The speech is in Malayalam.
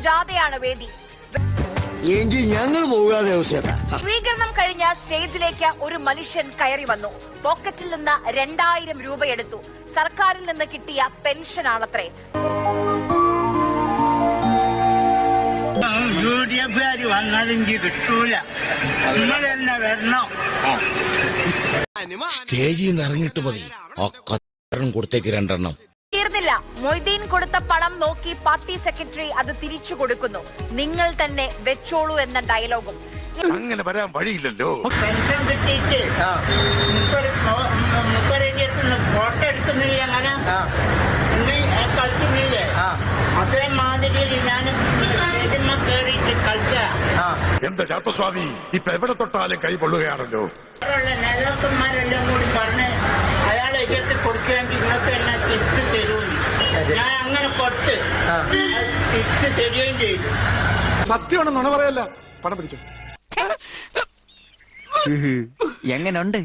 ജാഥയാണ് വേദി. സ്വീകരണം കഴിഞ്ഞ സ്റ്റേജിലേക്ക് ഒരു മനുഷ്യൻ കയറി വന്നു. പോക്കറ്റിൽ നിന്ന് 2000 രൂപ എടുത്തു. സർക്കാരിൽ നിന്ന് കിട്ടിയ പെൻഷനാണത്രേ. സ്റ്റേജിൽ നിന്ന് ഇറങ്ങിട്ട് മതി കൊടുത്തേക്ക് 2 എണ്ണം. തീർന്നില്ല. മൊയ്തീൻ കൊടുത്ത പണം നോക്കി പാർട്ടി സെക്രട്ടറി അത് തിരിച്ചു കൊടുക്കുന്നു. നിങ്ങൾ തന്നെ വെച്ചോളൂ എന്ന ഡയലോഗും. അങ്ങനെ വരാൻ വഴിയില്ലല്ലോ. പെൻഷൻ കിട്ടിയിട്ട് ഫോട്ടോ എടുക്കുന്നില്ല, അങ്ങനെ കളിക്കുന്നില്ലേ? അതേ മാതിരിയിൽ ഞാൻ കയറിയിട്ട് കളിച്ച എന്താ ചാത്തസ്വാമി ഇപ്പൊ എവിടെ തൊട്ടാലും കൈ പൊള്ളുകയാണല്ലോ. നേതാക്കന്മാരെല്ലാം കൂടി പറഞ്ഞ് അയാളെ എതിർത്ത് കൊടുക്കുകയാണെങ്കിൽ ഇന്നത്തെ എല്ലാം തിരിച്ചു തരുമെന്ന്. ഞാൻ അങ്ങനെ കൊടുത്ത് തിരിച്ചു തരികയും ചെയ്തു. സത്യമാണെന്നാണ് പറയല്ല. പണം പിടിച്ചു എങ്ങനുണ്ട്?